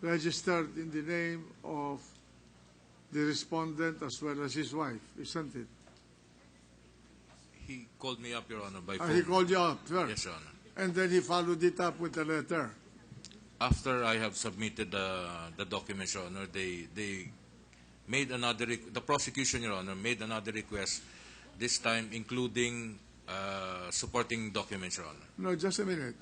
registered in the name of the respondent as well as his wife, isn't it? He called me up, Your Honor, by phone. He called you up, sir. Yes, Your Honor. And then he followed it up with a letter. After I have submitted the documents, Your Honor, they made another, the prosecution, Your Honor, made another request, this time including supporting documents, Your Honor. No, just a minute.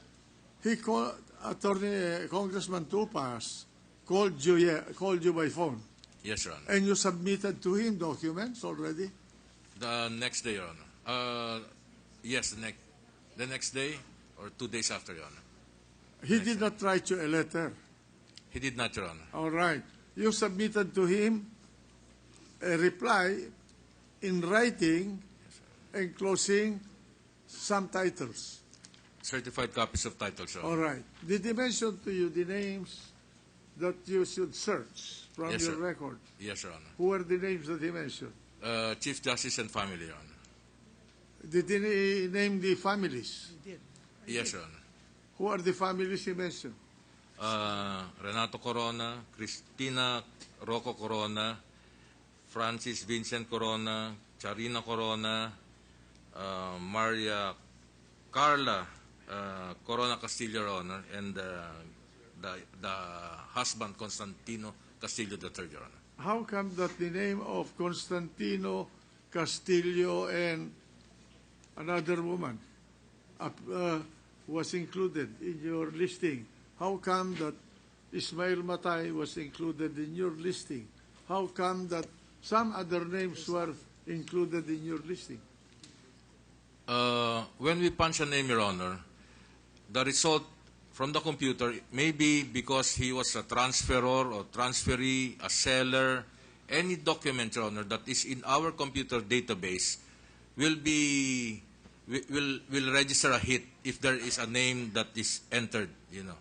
He called, Congressman Tupas called you by phone. Yes, Your Honor. And you submitted to him documents already? The next day, Your Honor. Yes, the next day or 2 days after, Your Honor. He did not write you a letter. He did not, Your Honor. All right. You submitted to him a reply in writing enclosing some titles. Certified copies of titles, Your Honor. All right. Did he mention to you the names that you should search from Yes, your sir. record? Yes, Your Honor. Who were the names that he mentioned? Chief Justice and family, Your Honor. Did he name the families? He did. Yes, Your Honor. Who are the families he mentioned? Renato Corona, Cristina Rocco Corona, Francis Vincent Corona, Charina Corona, Maria Carla Corona Castillo, Your Honor, and the husband Constantino Castillo III, Your Honor. How come that the name of Constantino Castillo and another woman was included in your listing? How come that Ismail Matay was included in your listing? How come that some other names were included in your listing? When we punch a name, Your Honor, the result from the computer, maybe because he was a transferor or transferee, a seller, any document, Your Honor, that is in our computer database will register a hit if there is a name that is entered, you know,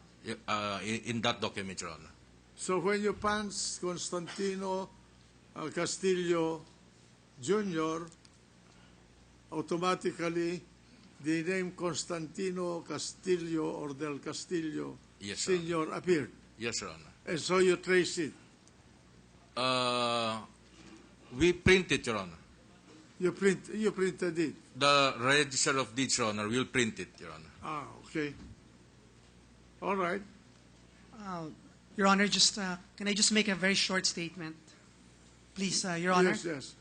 in that document, Your Honor. So when you punch Constantino Castillo Jr., automatically the name Constantino Castillo or Del Castillo Yes, sir. Sr. appeared. Yes, Your Honor. And so you trace it. We print it, Your Honor. You printed it. The Register of Deeds, Your Honor, will print it, Your Honor. Ah, okay. All right. Your Honor, just can I just make a very short statement, please, Your Honor? Yes, yes.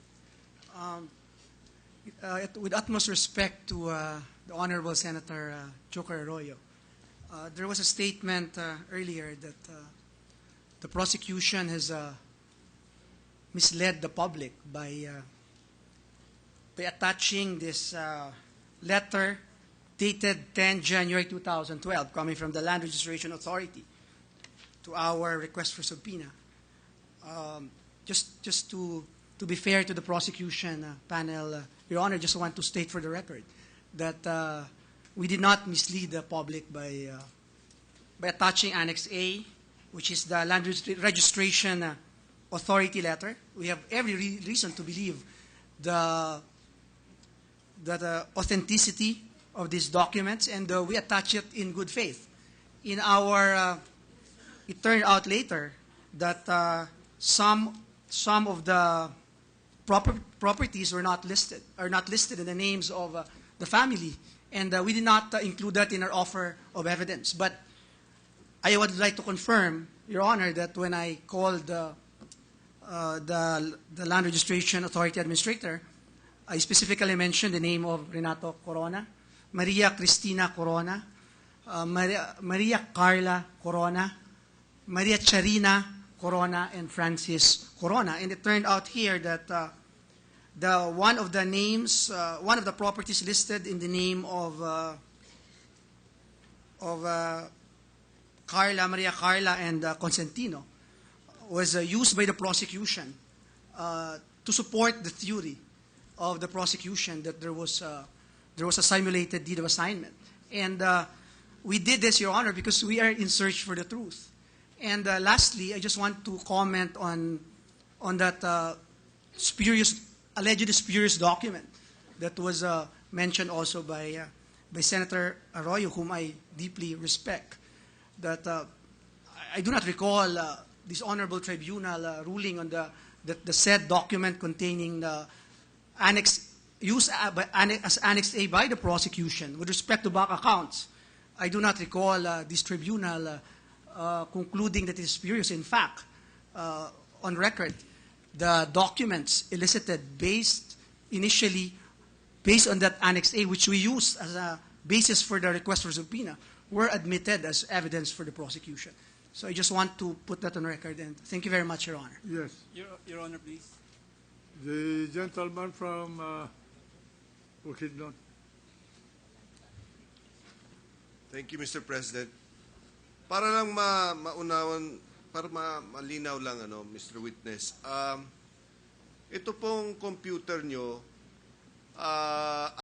With utmost respect to the Honorable Senator Joker Arroyo, there was a statement earlier that the prosecution has misled the public by attaching this letter dated 10 January 2012, coming from the Land Registration Authority, to our request for subpoena. Just to be fair to the prosecution panel, Your Honor, just want to state for the record that we did not mislead the public by attaching Annex A, which is the Land Registration Authority letter. We have every reason to believe the authenticity of these documents, and we attach it in good faith. In our, it turned out later that some of the properties are not listed in the names of the family, and we did not include that in our offer of evidence. But I would like to confirm, Your Honor, that when I called the Land Registration Authority Administrator, I specifically mentioned the name of Renato Corona, Maria Cristina Corona, Maria Carla Corona, Maria Charina Corona, and Francis Corona. And it turned out here that one of the names, one of the properties listed in the name of Maria Carla, and Constantino was used by the prosecution to support the theory of the prosecution that there was a simulated deed of assignment. And we did this, Your Honor, because we are in search for the truth. And lastly, I just want to comment on that allegedly spurious document that was mentioned also by Senator Arroyo, whom I deeply respect. That I do not recall this honorable tribunal ruling on the said document containing the annex used as Annex A by the prosecution with respect to bank accounts. I do not recall this tribunal concluding that it is spurious. In fact, on record, the documents elicited initially based on that Annex A, which we used as a basis for the request for subpoena, were admitted as evidence for the prosecution. So I just want to put that on record, and thank you very much, Your Honor. Yes. Your Honor, please. The gentleman from Bukidnon. Thank you, Mr. President. Para lang maunawan, para malinaw lang, Mr. Witness, ito pong computer nyo,